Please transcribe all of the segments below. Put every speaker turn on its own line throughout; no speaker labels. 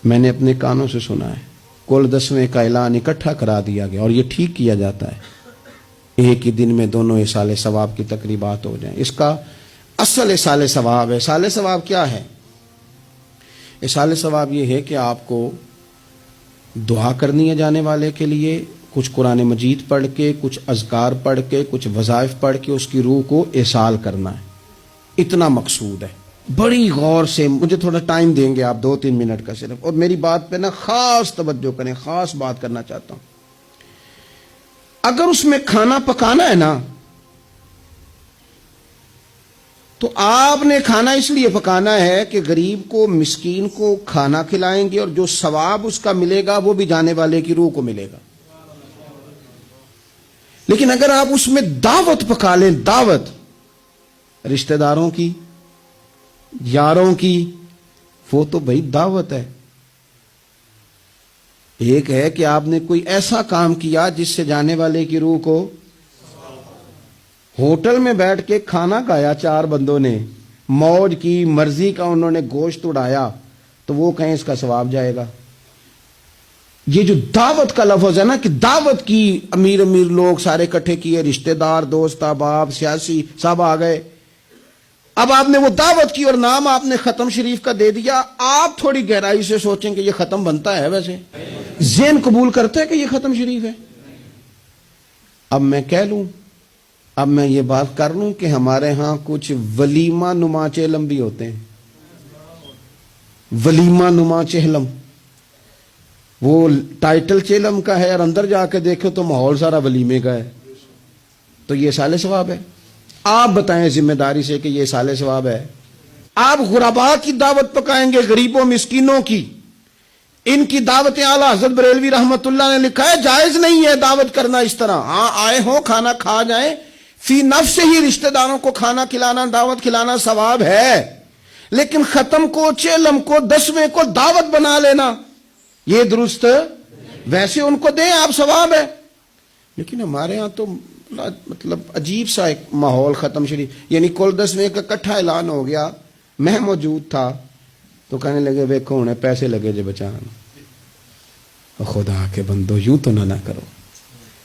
میں نے اپنے کانوں سے سنا ہے، کل 10ویں کا اعلان اکٹھا کرا دیا گیا اور یہ ٹھیک کیا جاتا ہے، ایک ہی دن میں دونوں ایصال ثواب کی تقریبات ہو جائیں۔ اس کا اصل ایصال ثواب ہے۔ ایصال ثواب کیا ہے؟ ایصال ثواب یہ ہے کہ آپ کو دعا کرنی ہے جانے والے کے لیے، کچھ قرآن مجید پڑھ کے، کچھ اذکار پڑھ کے، کچھ وظائف پڑھ کے اس کی روح کو ایصال کرنا ہے، اتنا مقصود ہے۔ بڑی غور سے، مجھے تھوڑا ٹائم دیں گے آپ 2-3 منٹ کا صرف، اور میری بات پہ نا خاص توجہ کریں، خاص بات کرنا چاہتا ہوں۔ اگر اس میں کھانا پکانا ہے نا تو آپ نے کھانا اس لیے پکانا ہے کہ غریب کو، مسکین کو کھانا کھلائیں گے، اور جو ثواب اس کا ملے گا وہ بھی جانے والے کی روح کو ملے گا۔ لیکن اگر آپ اس میں دعوت پکا لیں، دعوت رشتہ داروں کی، یاروں کی، وہ تو بھائی دعوت ہے۔ ایک ہے کہ آپ نے کوئی ایسا کام کیا جس سے جانے والے کی روح کو، ہوٹل میں بیٹھ کے کھانا کھایا 4 بندوں نے، موج کی، مرضی کا انہوں نے گوشت اڑایا، تو وہ کہیں اس کا ثواب جائے گا۔ یہ جو دعوت کا لفظ ہے نا، کہ دعوت کی، امیر لوگ سارے اکٹھے کیے، رشتہ دار، دوست احباب، سیاسی سب آ گئے، اب آپ نے وہ دعوت کی اور نام آپ نے ختم شریف کا دے دیا۔ آپ تھوڑی گہرائی سے سوچیں کہ یہ ختم بنتا ہے؟ ویسے ذہن قبول کرتا ہے کہ یہ ختم شریف ہے؟ اب میں کہہ لوں، اب میں یہ بات کر لوں کہ ہمارے ہاں کچھ ولیمہ نما چہلم بھی ہوتے ہیں، ولیمہ نما چہلم، وہ ٹائٹل چہلم کا ہے اور اندر جا کے دیکھو تو ماحول سارا ولیمے کا ہے، تو یہ ایصال ثواب ہے؟ آپ بتائیں ذمہ داری سے کہ یہ ایصال ثواب ہے؟ آپ غرباء کی دعوت پکائیں گے، غریبوں مسکینوں کی، ان کی دعوتیں اعلیٰ حضرت بریلوی رحمت اللہ نے لکھا ہے جائز نہیں ہے دعوت کرنا اس طرح۔ ہاں آئے ہوں، کھانا کھا جائیں، فی نفس ہی رشتہ داروں کو کھانا کھلانا، دعوت کھلانا ثواب ہے، لیکن ختم کو، چہلم کو، 10ویں کو دعوت بنا لینا یہ درست؟ ویسے ان کو دیں آپ، ثواب ہے۔ لیکن ہمارے ہاں تو مطلب عجیب سا ایک ماحول ختم شریف، یعنی کل 10ویں کا اکٹھا اعلان ہو گیا، میں موجود تھا، تو کہنے لگے ویکھو ہونے پیسے لگے جے بچانا۔ خدا کے بندو یوں تو نہ کرو۔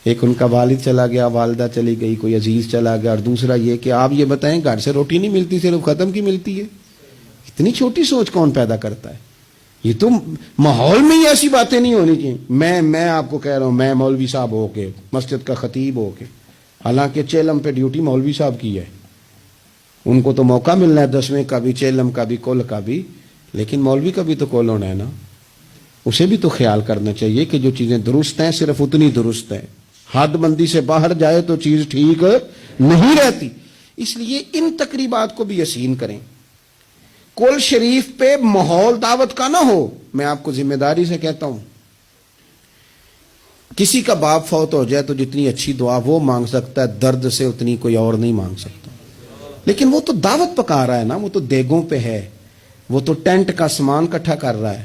ایک ان کا والد چلا گیا، والدہ چلی گئی، کوئی عزیز چلا گیا، اور دوسرا یہ کہ آپ یہ بتائیں گھر سے روٹی نہیں ملتی، صرف ختم کی ملتی ہے۔ اتنی چھوٹی سوچ کون پیدا کرتا ہے؟ یہ تو ماحول میں ہی ایسی باتیں نہیں ہونی چاہیے۔ میں آپ کو کہہ رہا ہوں، میں مولوی صاحب ہو کے، مسجد کا خطیب ہو کے، حالانکہ چہلم پہ ڈیوٹی مولوی صاحب کی ہے، ان کو تو موقع ملنا ہے 10ویں کا بھی، چہلم کا بھی، کل کا بھی، لیکن مولوی کا بھی تو کل ہونا ہے نا، اسے بھی تو خیال کرنا چاہیے کہ جو چیزیں درست ہیں صرف اتنی درست ہیں، حد بندی سے باہر جائے تو چیز ٹھیک نہیں رہتی۔ اس لیے ان تقریبات کو بھی یقین کریں۔ کل شریف پہ ماحول دعوت کا نہ ہو۔ میں آپ کو ذمہ داری سے کہتا ہوں، کسی کا باپ فوت ہو جائے تو جتنی اچھی دعا وہ مانگ سکتا ہے، درد سے اتنی کوئی اور نہیں مانگ سکتا، لیکن وہ تو دعوت پکا رہا ہے نا، وہ تو دیگوں پہ ہے، وہ تو ٹینٹ کا سامان اکٹھا کر رہا ہے،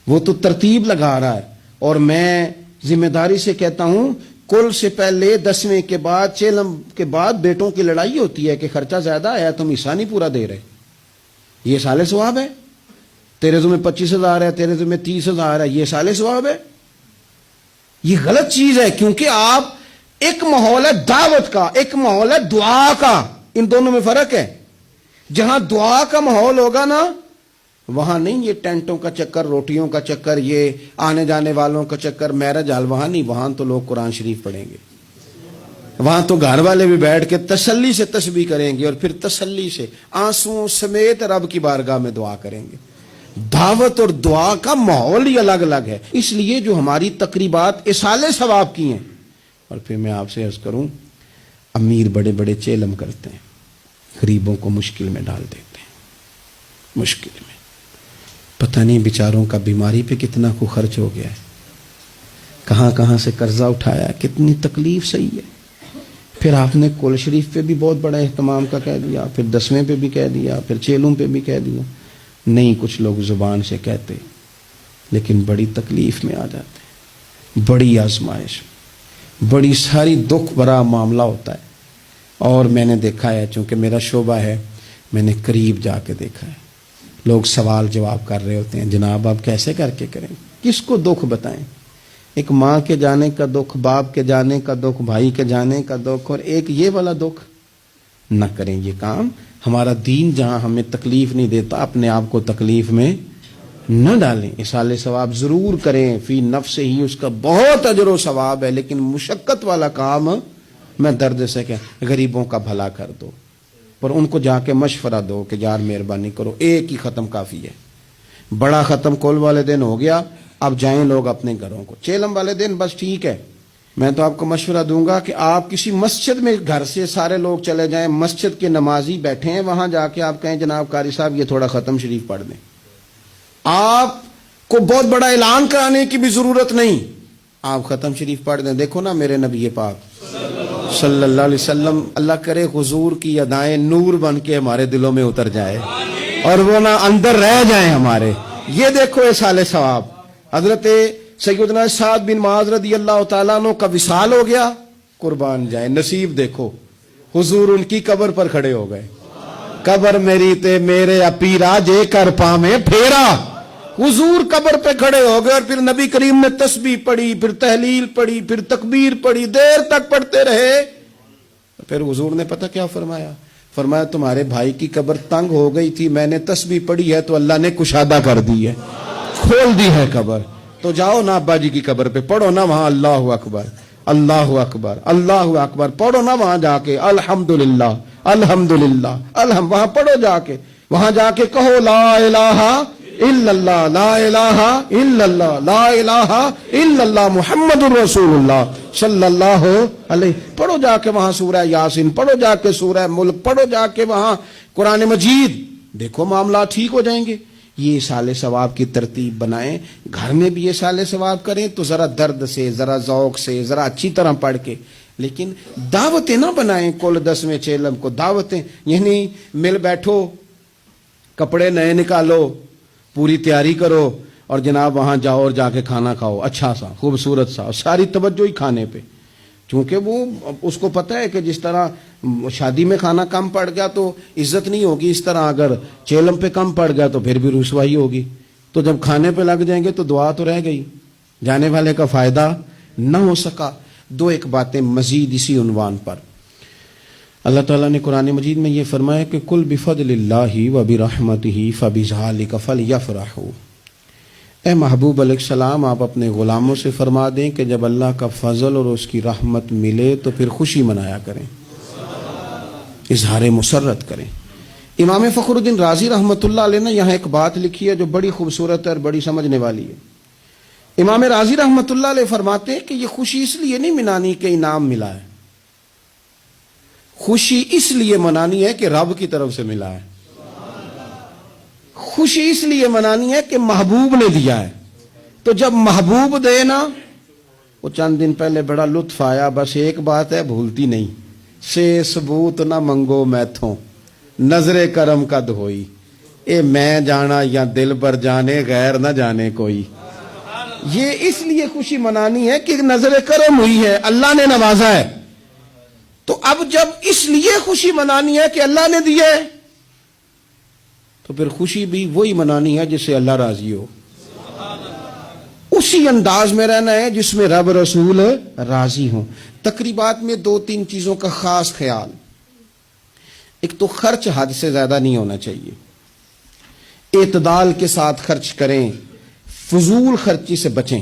وہ تو ترتیب لگا رہا ہے۔ اور میں ذمہ داری سے کہتا ہوں، کل سے پہلے 10ویں کے بعد، چہلم کے بعد بیٹوں کی لڑائی ہوتی ہے کہ خرچہ زیادہ ہے، تم حصہ نہیں پورا دے رہے، یہ ایصال ثواب ہے؟ تیرے ذمہ 25,000 ہے، تیرے ذمہ 30,000 ہے، یہ ایصال ثواب ہے؟ یہ غلط چیز ہے، کیونکہ آپ، ایک ماحول ہے دعوت کا، ایک ماحول ہے دعا کا، ان دونوں میں فرق ہے۔ جہاں دعا کا ماحول ہوگا نا، وہاں نہیں یہ ٹینٹوں کا چکر، روٹیوں کا چکر، یہ آنے جانے والوں کا چکر، میرج حال، وہاں نہیں، وہاں تو لوگ قرآن شریف پڑھیں گے، وہاں تو گھر والے بھی بیٹھ کے تسلی سے تسبیح کریں گے، اور پھر تسلی سے آنسوؤں سمیت رب کی بارگاہ میں دعا کریں گے۔ دعوت اور دعا کا ماحول ہی الگ الگ ہے۔ اس لیے جو ہماری تقریبات ایصال ثواب کی ہیں، اور پھر میں آپ سے عرض کروں، امیر بڑے بڑے چہلم کرتے ہیں، غریبوں کو مشکل میں ڈال دیتے ہیں، مشکل میں، پتہ نہیں بیچاروں کا بیماری پہ کتنا کو خرچ ہو گیا ہے، کہاں کہاں سے قرضہ اٹھایا ہے، کتنی تکلیف صحیح ہے۔ پھر آپ نے کل شریف پہ بھی بہت بڑا اہتمام کا کہہ دیا، پھر 10ویں پہ بھی کہہ دیا، پھر چہلم پہ بھی کہہ دیا۔ نہیں، کچھ لوگ زبان سے کہتے لیکن بڑی تکلیف میں آ جاتے، بڑی آزمائش، بڑی ساری دکھ بھرا معاملہ ہوتا ہے۔ اور میں نے دیکھا ہے، چونکہ میرا شعبہ ہے، میں نے قریب جا کے دیکھا ہے، لوگ سوال جواب کر رہے ہوتے ہیں، جناب آپ کیسے کر کے کریں، کس کو دکھ بتائیں؟ ایک ماں کے جانے کا دکھ، باپ کے جانے کا دکھ، بھائی کے جانے کا دکھ، اور ایک یہ والا دکھ۔ نہ کریں یہ کام۔ ہمارا دین جہاں ہمیں تکلیف نہیں دیتا، اپنے آپ کو تکلیف میں نہ ڈالیں۔ اصالہ ثواب ضرور کریں، فی نفس ہی اس کا بہت اجر و ثواب ہے، لیکن مشقت والا کام میں درد سے کہ غریبوں کا بھلا کر دو، پر ان کو جا کے مشورہ دو کہ یار مہربانی کرو، ایک ہی ختم کافی ہے۔ بڑا ختم کل والے دن ہو گیا، اب جائیں لوگ اپنے گھروں کو۔ چیلم والے دن بس ٹھیک ہے، میں تو آپ کو مشورہ دوں گا کہ آپ کسی مسجد میں گھر سے سارے لوگ چلے جائیں، مسجد کے نمازی بیٹھے ہیں وہاں جا کے آپ کہیں جناب قاری صاحب یہ تھوڑا ختم شریف پڑھ دیں۔ آپ کو بہت بڑا اعلان کرانے کی بھی ضرورت نہیں، آپ ختم شریف پڑھ دیں۔ دیکھو نا میرے نبی پاک صلی اللہ علیہ وسلم، اللہ کرے حضور کی ادائیں نور بن کے ہمارے دلوں میں اتر جائے اور وہ نہ اندر رہ جائیں ہمارے۔ یہ دیکھو اصالہ ثواب۔ حضرت سیدنا سعد بن معاذ رضی اللہ تعالیٰ عنہ کا وصال ہو گیا، قربان جائے، نصیب دیکھو، حضور ان کی قبر پر کھڑے ہو گئے۔ قبر میری تے میرے اپیرا جے کر پا میں پھیرا، حضور قبر پہ کھڑے ہو گئے، اور پھر نبی کریم نے تسبیح پڑھی، پھر تحلیل پڑھی، پھر تکبیر پڑھی، دیر تک پڑھتے رہے۔ پھر حضور نے پتہ کیا فرمایا؟ فرمایا تمہارے بھائی کی قبر تنگ ہو گئی تھی، میں نے تسبیح پڑھی ہے تو اللہ نے کشادہ کر دی ہے، کھول دی ہے قبر، تو جاؤ نا ابا جی کی قبر پہ پڑھو نا وہاں اللہ اکبر اللہ اکبر اللہ اکبر، پڑھو نا وہاں جا کے الحمدللہ الحمدللہ وہاں پڑھو جا کے، وہاں جا کے کہو لا الہ الا اللہ لا الہ الا اللہ لا الہ الا اللہ محمد الرسول اللہ صلی اللہ علیہ، پڑھو جا کے وہاں سورہ یاسین، پڑھو جا کے سورہ ملک، پڑھو جا کے وہاں قرآن مجید، دیکھو معاملات ٹھیک ہو جائیں گے۔ یہ اصالہ ثواب کی ترتیب بنائیں، گھر میں بھی اصالہ ثواب کریں تو ذرا درد سے، ذرا ذوق سے، ذرا اچھی طرح پڑھ کے، لیکن دعوتیں نہ بنائیں کل 10ویں چیلم کو، دعوتیں یعنی مل بیٹھو، کپڑے نئے نکالو، پوری تیاری کرو، اور جناب وہاں جاؤ اور جا کے کھانا کھاؤ اچھا سا خوبصورت سا، ساری توجہ ہی کھانے پہ، چونکہ وہ اس کو پتہ ہے کہ جس طرح شادی میں کھانا کم پڑ گیا تو عزت نہیں ہوگی، اس طرح اگر چیلم پہ کم پڑ گیا تو پھر بھی رسوائی ہوگی، تو جب کھانے پہ لگ جائیں گے تو دعا تو رہ گئی، جانے والے کا فائدہ نہ ہو سکا۔ دو ایک باتیں مزید اسی عنوان پر، اللہ تعالیٰ نے قرآن مجید میں یہ فرمایا کہ کل بفضل اللہ وبرحمتہ فبذلک فلیفرحوا، اے محبوب علیہ السلام آپ اپنے غلاموں سے فرما دیں کہ جب اللہ کا فضل اور اس کی رحمت ملے تو پھر خوشی منایا کریں، اظہار مسرت کریں۔ امام فخر الدین رازی رحمۃ اللہ علیہ نے یہاں ایک بات لکھی ہے جو بڑی خوبصورت ہے اور بڑی سمجھنے والی ہے۔ امام رازی رحمۃ اللہ علیہ فرماتے ہیں کہ یہ خوشی اس لیے نہیں منانی کہ انعام ملا ہے، خوشی اس لیے منانی ہے کہ رب کی طرف سے ملا ہے، خوشی اس لیے منانی ہے کہ محبوب نے دیا ہے، تو جب محبوب دے نا، وہ چند دن پہلے بڑا لطف آیا، بس ایک بات ہے بھولتی نہیں، سے ثبوت نہ منگو میتھوں نظر کرم قد ہوئی، اے میں جانا یا دل پر جانے غیر نہ جانے کوئی۔ یہ اس لیے خوشی منانی ہے کہ نظر کرم ہوئی ہے، اللہ نے نوازا ہے، تو اب جب اس لیے خوشی منانی ہے کہ اللہ نے دیا ہے تو پھر خوشی بھی وہی منانی ہے جس سے اللہ راضی ہو، اسی انداز میں رہنا ہے جس میں رب رسول راضی ہوں۔ تقریبات میں دو تین چیزوں کا خاص خیال، ایک تو خرچ حد سے زیادہ نہیں ہونا چاہیے، اعتدال کے ساتھ خرچ کریں، فضول خرچی سے بچیں۔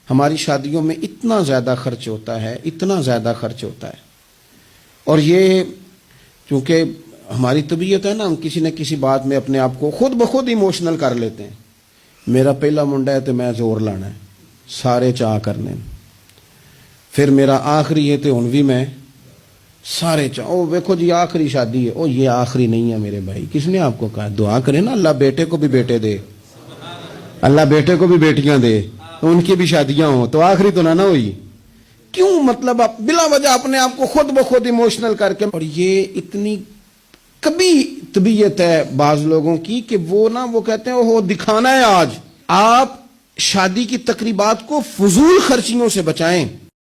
ہماری شادیوں میں اتنا زیادہ خرچ ہوتا ہے، اتنا زیادہ خرچ ہوتا ہے، اور یہ چونکہ ہماری طبیعت ہے نا، ہم کسی نہ کسی بات میں اپنے آپ کو خود بخود ایموشنل کر لیتے ہیں۔ میرا پہلا منڈا ہے تو میں زور لانا ہے، سارے چاہ کرنے، پھر میرا آخری ہے تو ہن بھی میں سارے چاہ، او دیکھو جی آخری شادی ہے، او یہ آخری نہیں ہے میرے بھائی، کس نے آپ کو کہا؟ دعا کریں نا اللہ بیٹے کو بھی بیٹے دے، اللہ بیٹے کو بھی بیٹیاں دے، ان کی بھی شادیاں ہوں، تو آخری تو نہ ہوئی۔ کیوں مطلب آپ بلا وجہ اپنے آپ کو خود بخود ایموشنل کر کے، اور یہ اتنی کبھی طبیعت ہے بعض لوگوں کی کہ وہ کہتے ہیں وہ دکھانا ہے آج۔ آپ شادی کی تقریبات کو فضول خرچیوں سے بچائیں،